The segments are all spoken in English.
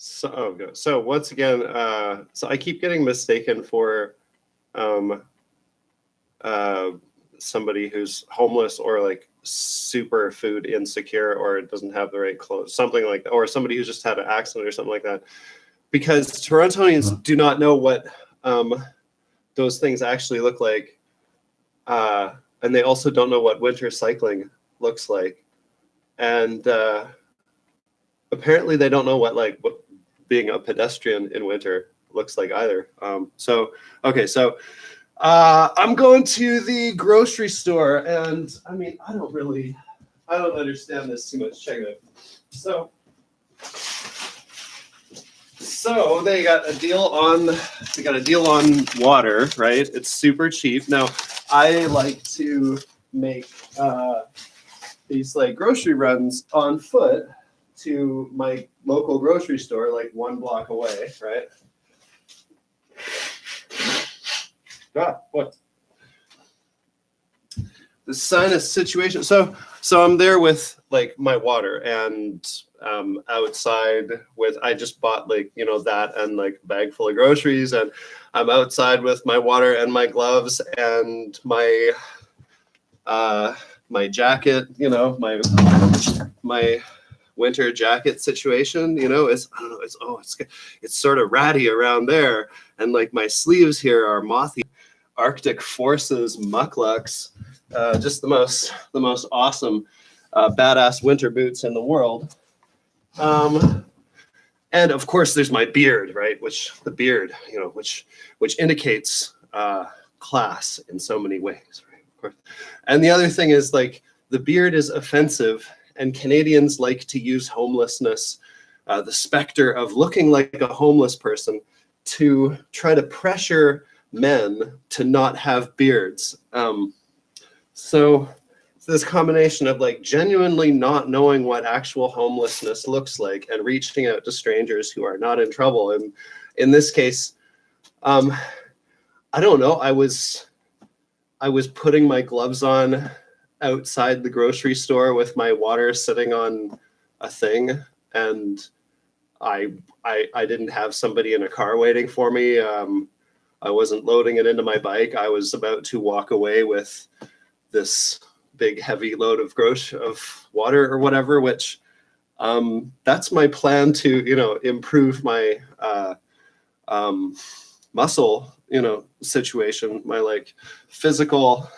So once again, so I keep getting mistaken for um, somebody who's homeless or like super food insecure or doesn't have the right clothes, something like that, or somebody who's just had an accident or something like that. Because Torontonians do not know what those things actually look like, and they also don't know what winter cycling looks like, and apparently they don't know what being a pedestrian in winter looks like either. So I'm going to the grocery store, and I mean, I don't understand this too much. Check it out. So they got a deal on water, right? It's super cheap. Now, I like to make these like grocery runs on foot to my local grocery store, like 1 block away, right? What? The sinus situation. So I'm there with like my water, and outside with, I just bought that and like a bag full of groceries, and I'm outside with my water and my gloves and my my jacket, my winter jacket situation, it's, I don't know, it's sort of ratty around there, and like my sleeves here are mothy Arctic Forces mucklucks, just the most awesome badass winter boots in the world. And of course there's my beard, right? Which indicates class in so many ways, right? Of course. And the other thing is, like, the beard is offensive, and Canadians like to use homelessness, the specter of looking like a homeless person, to try to pressure men to not have beards. So this combination of like genuinely not knowing what actual homelessness looks like and reaching out to strangers who are not in trouble. And in this case, I don't know, I was putting my gloves on outside the grocery store with my water sitting on a thing, and I didn't have somebody in a car waiting for me. I wasn't loading it into my bike. I was about to walk away with this big heavy load of water or whatever, which that's my plan to improve my muscle situation, my like physical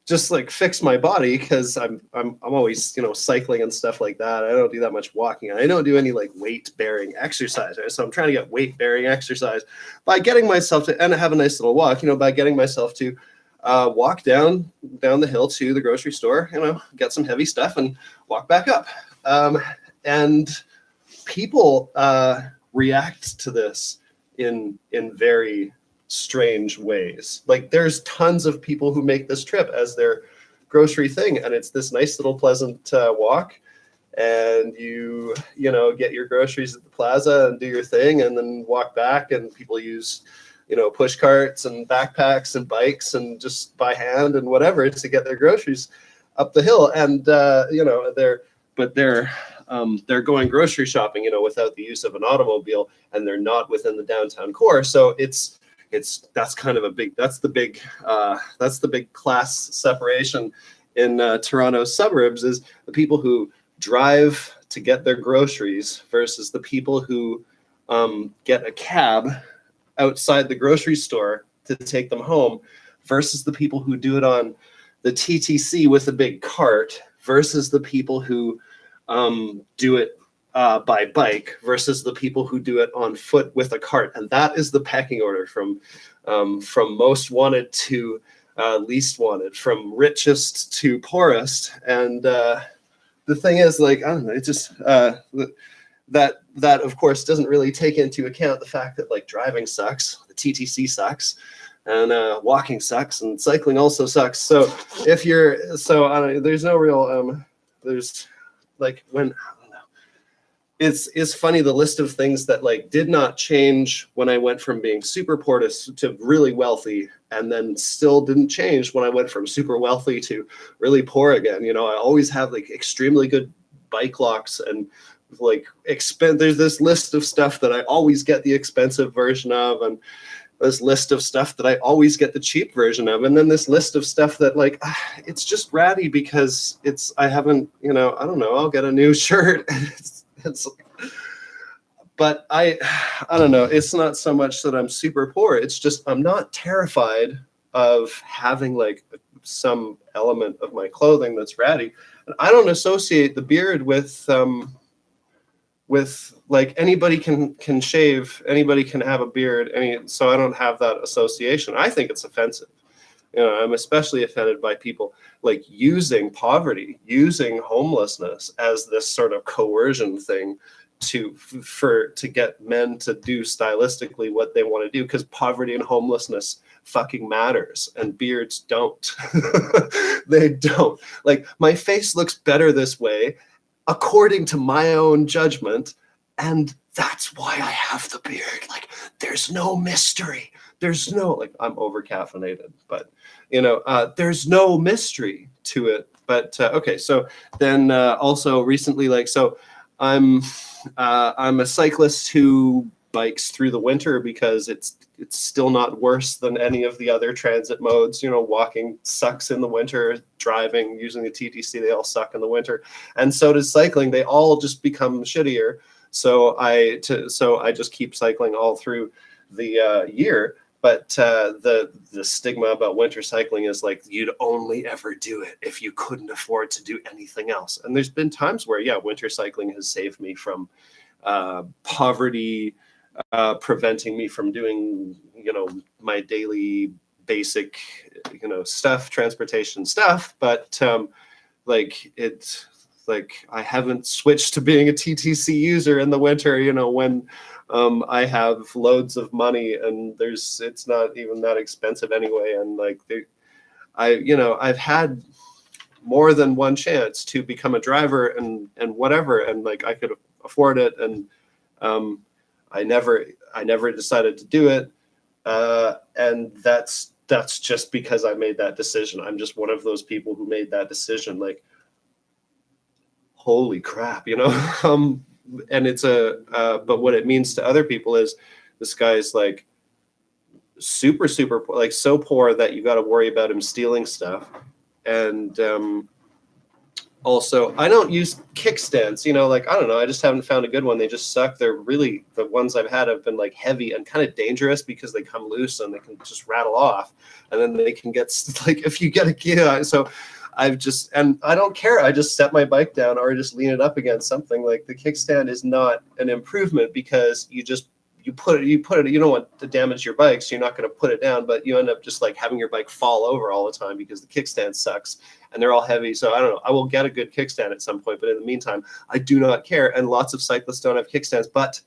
just like fix my body, because I'm always cycling and stuff like that. I don't do that much walking. I don't do any like weight bearing exercise, right? So I'm trying to get weight bearing exercise by getting myself to, and have a nice little walk, by getting myself to walk down the hill to the grocery store, get some heavy stuff and walk back up. And people react to this in very strange ways. Like, there's tons of people who make this trip as their grocery thing, and it's this nice little pleasant walk, and you get your groceries at the plaza and do your thing, and then walk back, and people use push carts and backpacks and bikes and just by hand and whatever to get their groceries up the hill. And they're going grocery shopping without the use of an automobile, and they're not within the downtown core. So that's the big class separation in Toronto's suburbs, is the people who drive to get their groceries versus the people who get a cab outside the grocery store to take them home, versus the people who do it on the TTC with a big cart, versus the people who do it by bike, versus the people who do it on foot with a cart. And that is the pecking order from most wanted to least wanted, from richest to poorest. And the thing is, like, I don't know, it's just that of course doesn't really take into account the fact that like driving sucks, the TTC sucks, and walking sucks, and cycling also sucks. So there's no real there's like, when, I don't know, it's funny, the list of things that like did not change when I went from being super poor to really wealthy, and then still didn't change when I went from super wealthy to really poor again. I always have like extremely good bike locks and like there's this list of stuff that I always get the expensive version of, and this list of stuff that I always get the cheap version of, and then this list of stuff that like it's just ratty because I haven't, I don't know, I'll get a new shirt. But I don't know, it's not so much that I'm super poor, it's just I'm not terrified of having like some element of my clothing that's ratty. And I don't associate the beard with like anybody can shave, anybody can have a beard, so I don't have that association. I think it's offensive. I'm especially offended by people like using poverty, using homelessness as this sort of coercion thing to get men to do stylistically what they want to do, because poverty and homelessness fucking matters and beards don't. They don't. Like, my face looks better this way according to my own judgment, and that's why I have the beard. Like, there's no mystery. There's no, like, I'm over caffeinated, but there's no mystery to it. But okay, so then also recently, like, so I'm a cyclist who bikes through the winter because it's still not worse than any of the other transit modes. Walking sucks in the winter, driving, using the TTC, they all suck in the winter, and so does cycling. They all just become shittier. So I just keep cycling all through the year. But the stigma about winter cycling is like, you'd only ever do it if you couldn't afford to do anything else. And there's been times where, yeah, winter cycling has saved me from poverty, preventing me from doing, my daily basic, stuff, transportation stuff. But it's like, I haven't switched to being a TTC user in the winter, when I have loads of money and it's not even that expensive anyway. And like, I've had more than one chance to become a driver and whatever, and like I could afford it, and I never decided to do it, and that's just because I made that decision. I'm just one of those people who made that decision. Like, holy crap, and it's but what it means to other people is this guy's like super like so poor that you got to worry about him stealing stuff. And also, I don't use kickstands, like, I don't know, I just haven't found a good one. They just suck. They're really, the ones I've had have been like heavy and kind of dangerous because they come loose and they can just rattle off, and then they can get like, if you get a kid. So and I don't care. I just set my bike down or just lean it up against something. Like, the kickstand is not an improvement because you put it, you don't want to damage your bike, so you're not going to put it down, but you end up just like having your bike fall over all the time because the kickstand sucks and they're all heavy. So I don't know, I will get a good kickstand at some point, but in the meantime, I do not care. And lots of cyclists don't have kickstands. But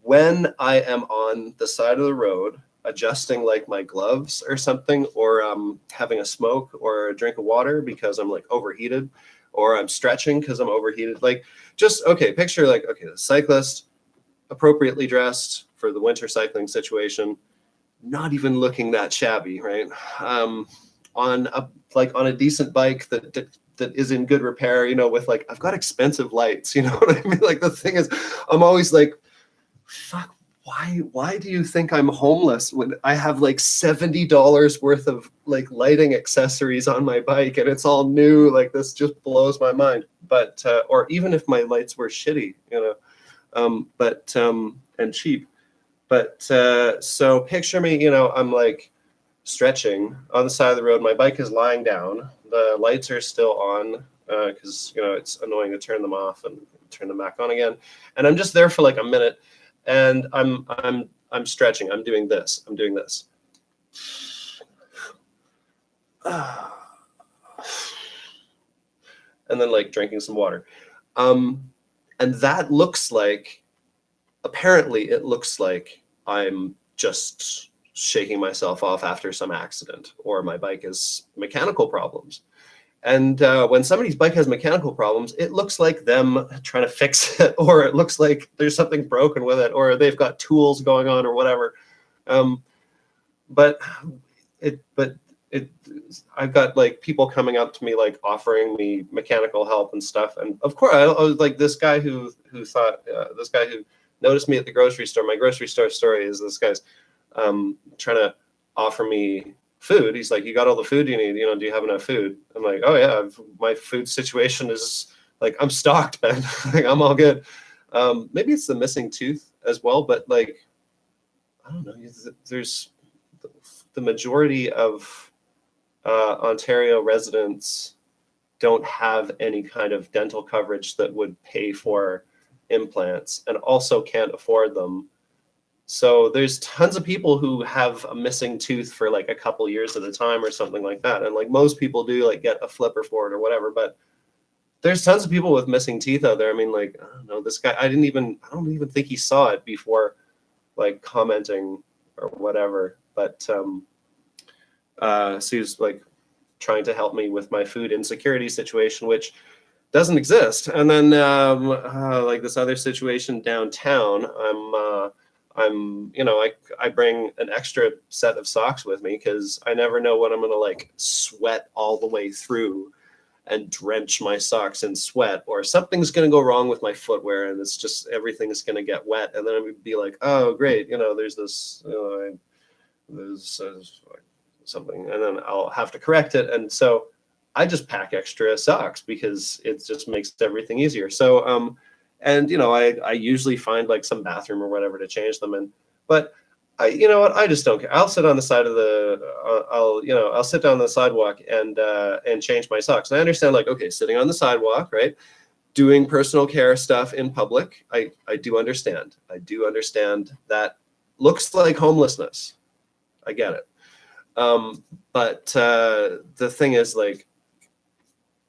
when I am on the side of the road, adjusting like my gloves or something, or having a smoke or a drink of water because I'm like overheated, or I'm stretching because I'm overheated, like, just, okay, picture like, okay, the cyclist, appropriately dressed for the winter cycling situation, not even looking that shabby, right? On a decent bike that is in good repair, with like, I've got expensive lights, you know what I mean? Like, the thing is, I'm always like, fuck, why do you think I'm homeless when I have like $70 worth of like lighting accessories on my bike and it's all new? Like, this just blows my mind. But or even if my lights were shitty, and cheap. But so picture me, I'm like stretching on the side of the road. My bike is lying down. The lights are still on because it's annoying to turn them off and turn them back on again. And I'm just there for like a minute, and I'm stretching. I'm doing this. And then like drinking some water. And that looks like, apparently it looks like I'm just shaking myself off after some accident, or my bike has mechanical problems. And when somebody's bike has mechanical problems, it looks like them trying to fix it, or it looks like there's something broken with it, or they've got tools going on or whatever. But I've got like people coming up to me like offering me mechanical help and stuff, and of course I was like this guy who thought this guy who noticed me at the grocery store. My grocery store story is this guy's trying to offer me food. He's like, "You got all the food you need? You know, do you have enough food?" I'm like, "Oh yeah, my food situation is like I'm stocked, man. Like I'm all good." Maybe it's the missing tooth as well, but like I don't know. There's the majority of Ontario residents don't have any kind of dental coverage that would pay for implants, and also can't afford them. So there's tons of people who have a missing tooth for like a couple years at a time or something like that. And like most people do like get a flipper for it or whatever, but there's tons of people with missing teeth out there. I mean, like, I don't know, this guy, I don't even think he saw it before like commenting or whatever. But so he was like trying to help me with my food insecurity situation, which doesn't exist. And then like this other situation downtown, I bring an extra set of socks with me because I never know when I'm gonna like sweat all the way through and drench my socks in sweat, or something's gonna go wrong with my footwear and it's just everything's gonna get wet, and then I'm gonna be like, oh great, there's this, there's something, and then I'll have to correct it, and so I just pack extra socks because it just makes everything easier. So and I usually find like some bathroom or whatever to change them, but I just don't care. I'll sit on the side of I'll sit down on the sidewalk and change my socks. And I understand, like, okay, sitting on the sidewalk, right, doing personal care stuff in public, I do understand. I do understand that looks like homelessness. I get it. But the thing is, like,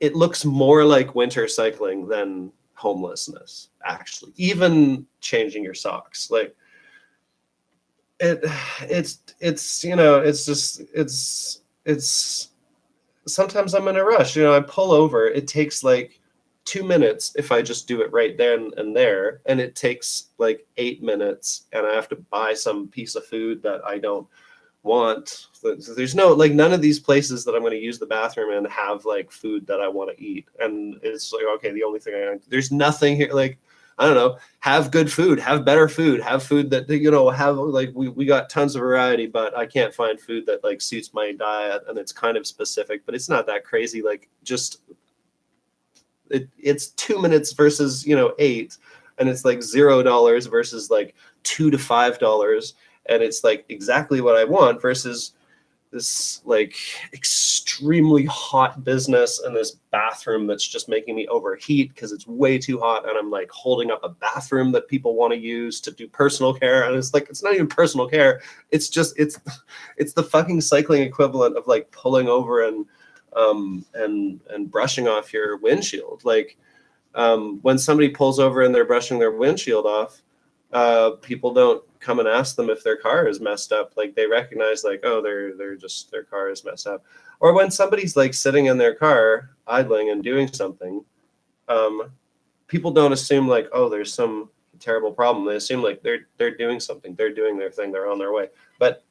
it looks more like winter cycling than homelessness, actually. Even changing your socks, like it's sometimes I'm in a rush. I pull over. It takes like 2 minutes if I just do it right then and there, and it takes like 8 minutes, and I have to buy some piece of food that I don't want. So there's none of these places that I'm going to use the bathroom and have like food that I want to eat. And it's like, okay, the only thing there's nothing here. Like, I don't know, have good food, have better food, have food that, have like, we got tons of variety, but I can't find food that like suits my diet. And it's kind of specific, but it's not that crazy. Like, just, it's 2 minutes versus, 8, and it's like $0 versus like $2 to $5. And it's like exactly what I want versus this like extremely hot business and this bathroom that's just making me overheat because it's way too hot, and I'm like holding up a bathroom that people want to use to do personal care, and it's like, it's not even personal care. It's just it's the fucking cycling equivalent of like pulling over and brushing off your windshield. Like when somebody pulls over and they're brushing their windshield off, people don't come and ask them if their car is messed up. Like, they recognize, like, oh, their car is messed up. Or when somebody's like sitting in their car idling and doing something, people don't assume like, oh, there's some terrible problem. They assume like they're doing something, they're doing their thing, they're on their way. But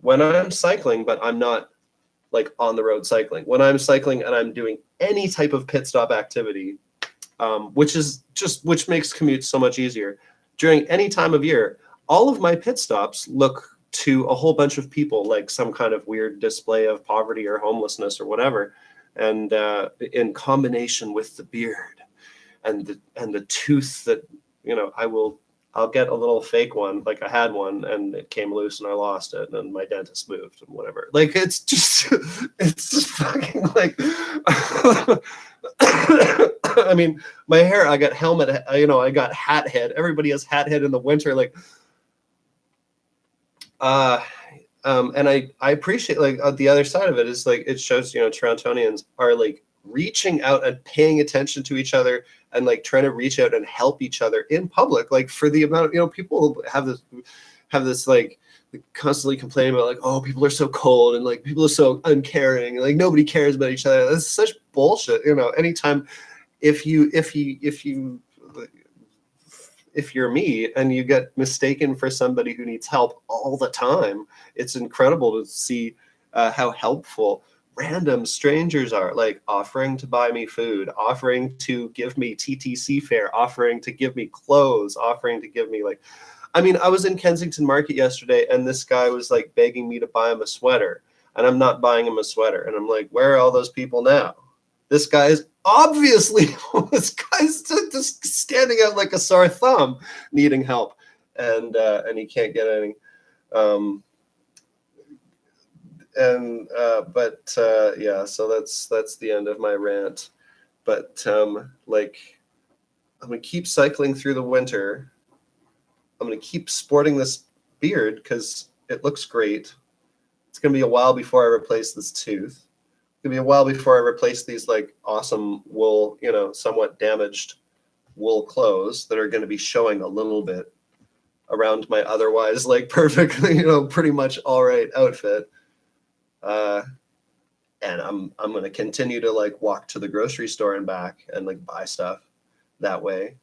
when I'm cycling, but I'm not like on the road cycling, when I'm cycling and I'm doing any type of pit stop activity, which makes commutes so much easier. During any time of year, all of my pit stops look to a whole bunch of people like some kind of weird display of poverty or homelessness or whatever. And in combination with the beard and the tooth that, I'll get a little fake one. Like, I had one and it came loose and I lost it, and my dentist moved and whatever. Like, it's just fucking like, I mean, my hair, I got helmet, I got hat head. Everybody has hat head in the winter. Like, and I appreciate, like, the other side of it is like, it shows, Torontonians are like reaching out and paying attention to each other and like trying to reach out and help each other in public. Like, for the amount of, people have this like constantly complaining about like, oh, people are so cold and like people are so uncaring, like nobody cares about each other. That's such bullshit. Anytime if you're me and you get mistaken for somebody who needs help all the time, it's incredible to see how helpful random strangers are, like offering to buy me food, offering to give me TTC fare, offering to give me clothes, offering to give me like, I mean, I was in Kensington Market yesterday and this guy was like begging me to buy him a sweater and I'm not buying him a sweater. And I'm like, where are all those people now? This guy is obviously, this guy's just standing out like a sore thumb, needing help. And he can't get any. Yeah, so that's the end of my rant. But like, I'm gonna keep cycling through the winter. I'm gonna keep sporting this beard because it looks great. It's gonna be a while before I replace this tooth. It's gonna be a while before I replace these like awesome wool, somewhat damaged wool clothes that are gonna be showing a little bit around my otherwise like perfectly, pretty much all right outfit. And I'm going to continue to like walk to the grocery store and back and like buy stuff that way.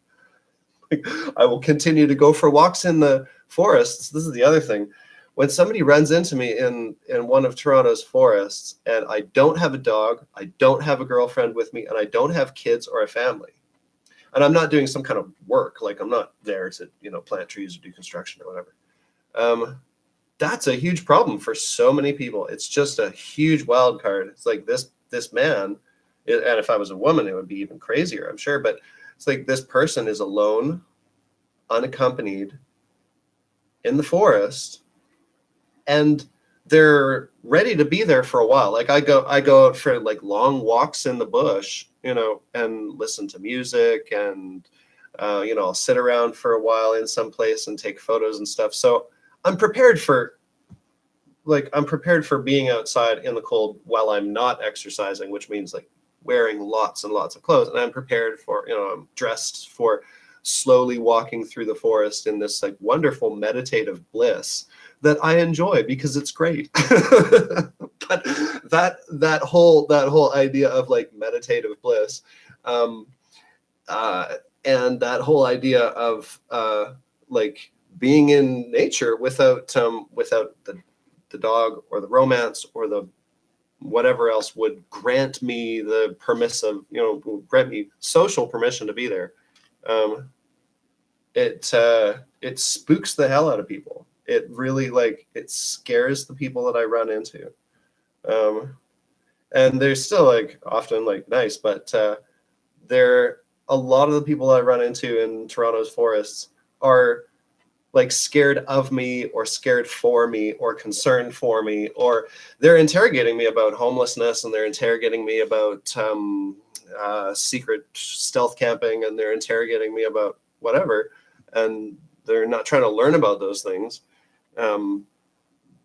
I will continue to go for walks in the forests. This is the other thing. When somebody runs into me in one of Toronto's forests and I don't have a dog, I don't have a girlfriend with me, and I don't have kids or a family, and I'm not doing some kind of work, like I'm not there to, plant trees or do construction or whatever. That's a huge problem for so many people. It's just a huge wild card. It's like this man, and if I was a woman, it would be even crazier, I'm sure. But it's like this person is alone, unaccompanied, in the forest, and they're ready to be there for a while. Like I go out for like long walks in the bush, and listen to music, and I'll sit around for a while in some place and take photos and stuff. So I'm prepared for being outside in the cold while I'm not exercising, which means like wearing lots and lots of clothes. And I'm prepared for, I'm dressed for slowly walking through the forest in this like wonderful meditative bliss that I enjoy because it's great. But that whole idea of like meditative bliss, and that whole idea of like being in nature without the dog or the romance or the whatever else would grant me the grant me social permission to be there. It spooks the hell out of people. It really it scares the people that I run into. And they're still like often like nice, but a lot of the people I run into in Toronto's forests are like scared of me or scared for me or concerned for me, or they're interrogating me about homelessness, and they're interrogating me about secret stealth camping, and they're interrogating me about whatever, and they're not trying to learn about those things.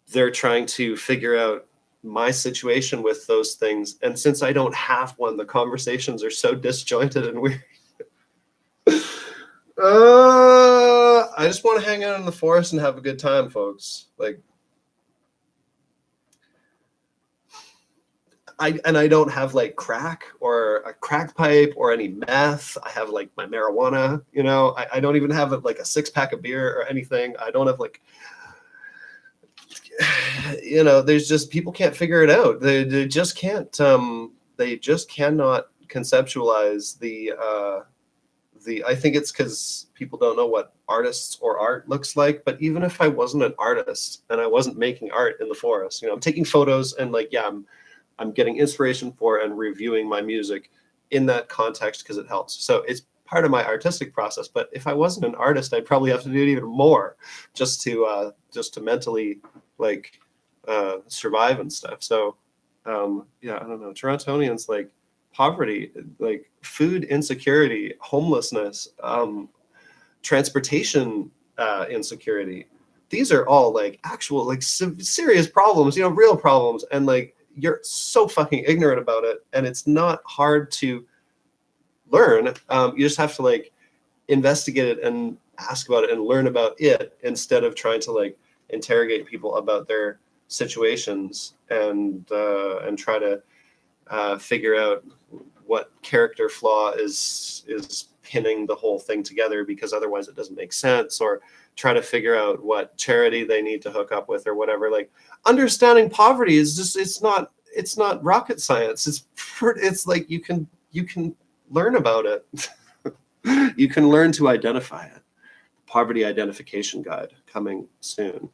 They're trying to figure out my situation with those things, and since I don't have one, the conversations are so disjointed and weird. I just want to hang out in the forest and have a good time, folks. Like, I don't have like crack or a crack pipe or any meth. I have like my marijuana, I don't even have like a 6-pack of beer or anything. I don't have like, there's just, people can't figure it out. They just can't, they just cannot conceptualize I think it's because people don't know what artists or art looks like. But even if I wasn't an artist and I wasn't making art in the forest, I'm taking photos and I'm getting inspiration for and reviewing my music in that context because it helps. So it's part of my artistic process. But if I wasn't an artist, I'd probably have to do it even more just to mentally survive and stuff. So I don't know. Torontonians poverty, like food insecurity, homelessness, transportation insecurity. These are all actual serious problems, real problems. And you're so fucking ignorant about it. And it's not hard to learn. You just have to investigate it and ask about it and learn about it instead of trying to interrogate people about their situations and try to figure out what character flaw is pinning the whole thing together because otherwise it doesn't make sense, or try to figure out what charity they need to hook up with or whatever. Like, understanding poverty is just, it's not rocket science. It's like you can learn about it. You can learn to identify it. Poverty Identification Guide coming soon.